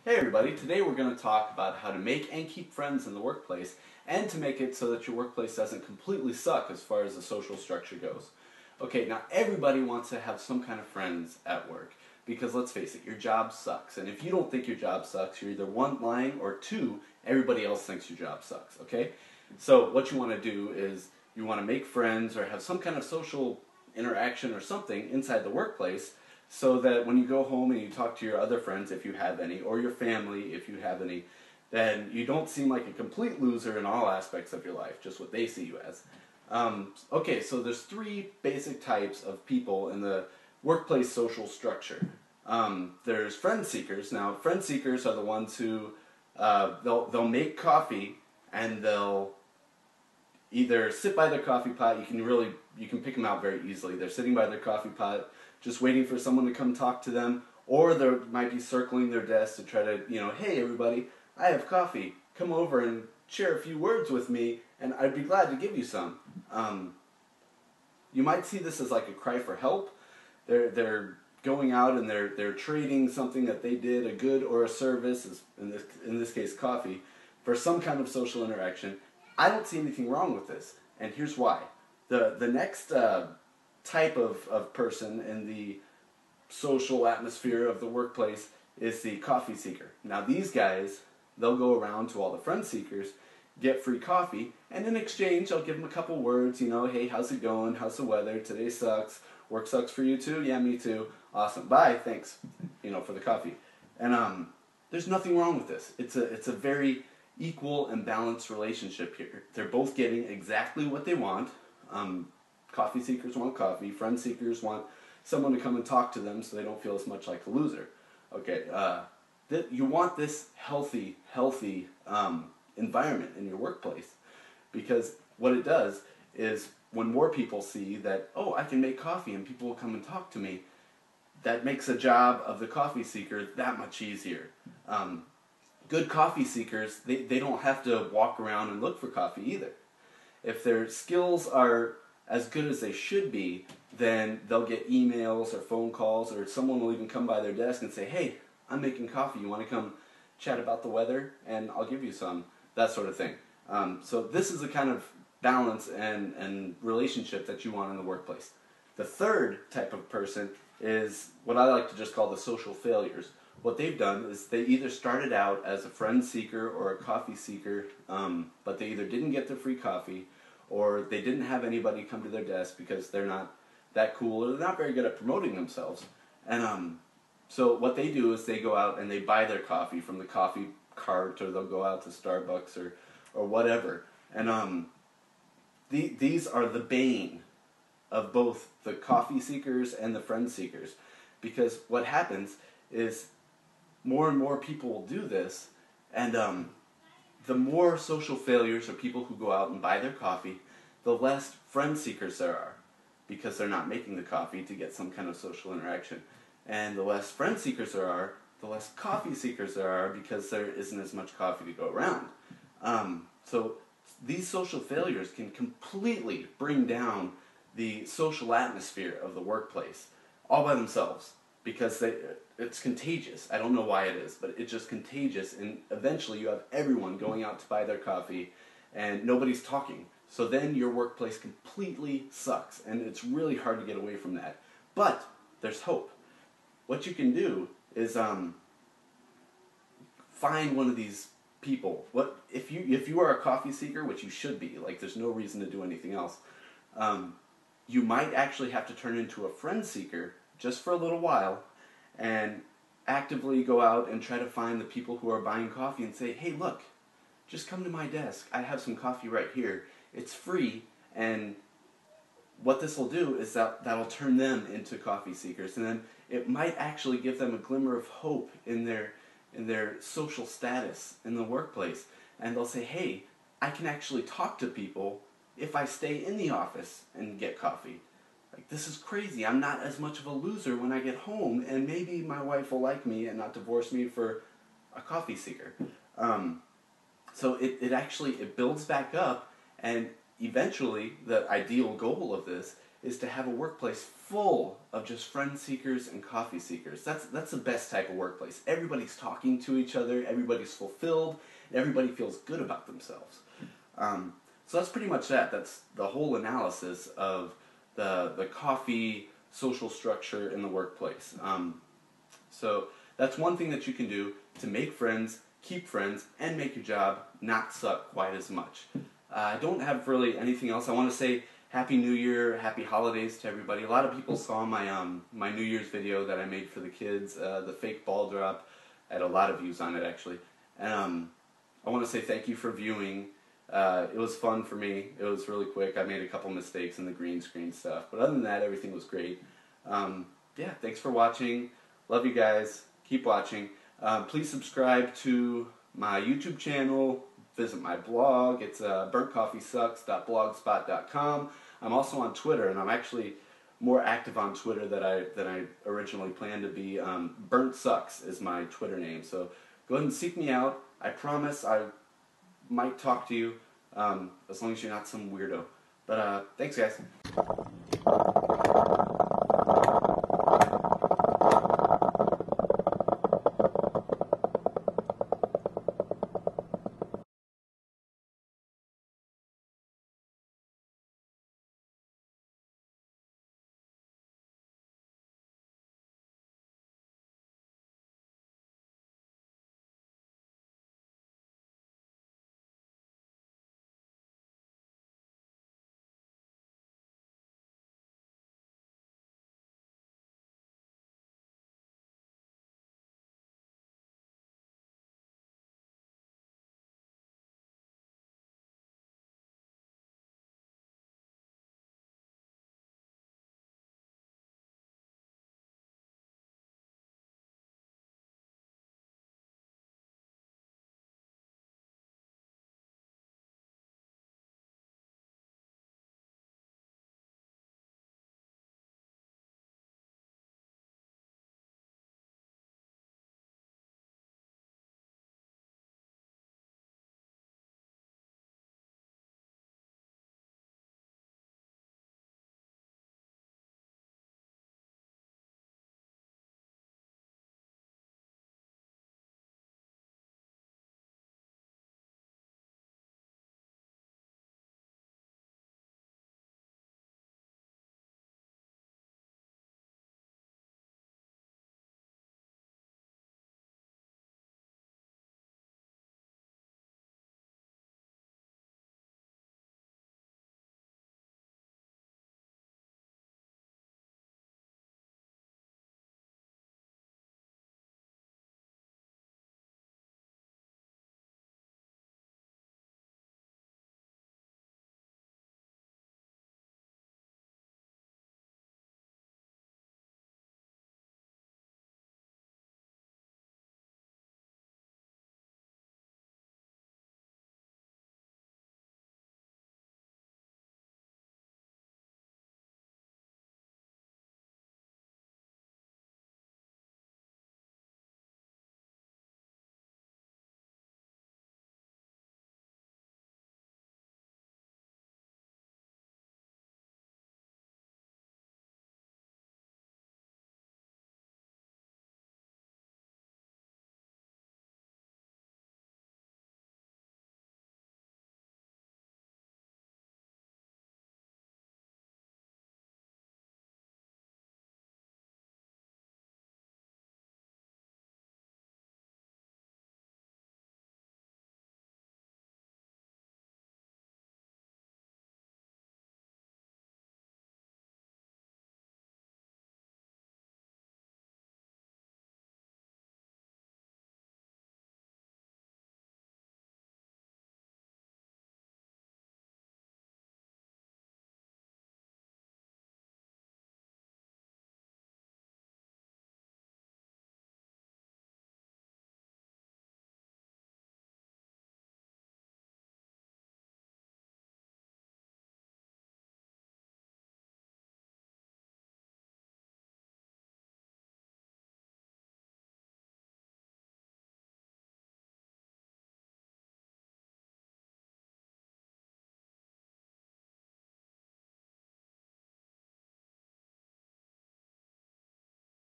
Hey everybody, today we're going to talk about how to make and keep friends in the workplace and to make it so that your workplace doesn't completely suck as far as the social structure goes. Okay, now everybody wants to have some kind of friends at work because let's face it, your job sucks. And if you don't think your job sucks, you're either one, lying, or two, everybody else thinks your job sucks, okay? So what you want to do is you want to make friends or have some kind of social interaction or something inside the workplace so that when you go home and you talk to your other friends, if you have any, or your family, if you have any, then you don't seem like a complete loser in all aspects of your life, just what they see you as. Okay, so there's three basic types of people in the workplace social structure. There's friend seekers. Now, friend seekers are the ones who they'll make coffee and they'll either sit by their coffee pot. You can pick them out very easily. They're sitting by their coffee pot, just waiting for someone to come talk to them, or they might be circling their desk to try to, hey everybody, I have coffee. Come over and share a few words with me, and I'd be glad to give you some. You might see this as like a cry for help. They're going out and they're trading something that they did, a good or a service, in this case coffee, for some kind of social interaction. I don't see anything wrong with this, and here's why. The next type of person in the social atmosphere of the workplace is the coffee seeker. Now these guys, they'll go around to all the friend seekers, get free coffee, and in exchange I'll give them a couple words, hey, how's it going, how's the weather, today sucks, work sucks for you too, yeah, me too, awesome, bye, thanks, for the coffee. And there's nothing wrong with this. It's a very equal and balanced relationship here. They're both getting exactly what they want. Coffee seekers want coffee. Friend seekers want someone to come and talk to them so they don't feel as much like a loser. Okay, you want this healthy environment in your workplace, because what it does is when more people see that, oh, I can make coffee and people will come and talk to me, that makes the job of the coffee seeker that much easier. Good coffee seekers, they don't have to walk around and look for coffee either. If their skills are as good as they should be, then they'll get emails or phone calls, or someone will even come by their desk and say, hey, I'm making coffee, you want to come chat about the weather and I'll give you some, that sort of thing. So this is the kind of balance and relationship that you want in the workplace. The third type of person is what I like to just call the social failures. What they've done is they either started out as a friend seeker or a coffee seeker, but they either didn't get their free coffee, or they didn't have anybody come to their desk because they're not that cool, or they're not very good at promoting themselves. And so what they do is they go out and they buy their coffee from the coffee cart, or they'll go out to Starbucks or whatever. And these are the bane of both the coffee seekers and the friend seekers, because what happens is more and more people will do this, and the more social failures or people who go out and buy their coffee, the less friend seekers there are, because they're not making the coffee to get some kind of social interaction. And the less friend seekers there are, the less coffee seekers there are, because there isn't as much coffee to go around. So these social failures can completely bring down the social atmosphere of the workplace all by themselves, because it's contagious. I don't know why it is, but it's just contagious, and eventually you have everyone going out to buy their coffee and nobody's talking. So then your workplace completely sucks, and it's really hard to get away from that. But there's hope. What you can do is find one of these people. If you are a coffee seeker, which you should be, like there's no reason to do anything else, you might actually have to turn into a friend seeker just for a little while, and actively go out and try to find the people who are buying coffee and say, hey, look, just come to my desk. I have some coffee right here. It's free, and what this will do is that'll turn them into coffee seekers, and then it might actually give them a glimmer of hope in their social status in the workplace, and they'll say, hey, I can actually talk to people if I stay in the office and get coffee. Like, this is crazy. I'm not as much of a loser when I get home, and maybe my wife will like me and not divorce me for a coffee seeker. So it builds back up, and eventually the ideal goal of this is to have a workplace full of just friend seekers and coffee seekers. That's the best type of workplace. Everybody's talking to each other, everybody's fulfilled, and everybody feels good about themselves. So that's pretty much that. That's the whole analysis of the coffee social structure in the workplace. So that's one thing that you can do to make friends, keep friends, and make your job not suck quite as much. I don't have really anything else. I want to say Happy New Year, Happy Holidays to everybody. A lot of people saw my my New Year's video that I made for the kids, the fake ball drop. I had a lot of views on it, actually. And I want to say thank you for viewing. It was fun for me. It was really quick. I made a couple mistakes in the green screen stuff. But other than that, everything was great. Yeah, thanks for watching. Love you guys. Keep watching. Please subscribe to my YouTube channel. Visit my blog. It's BurntCoffeeSucks.blogspot.com. I'm also on Twitter, and I'm actually more active on Twitter than I originally planned to be. BurntCoffeeSucks is my Twitter name. So go ahead and seek me out. I promise I might talk to you, as long as you're not some weirdo. But thanks, guys.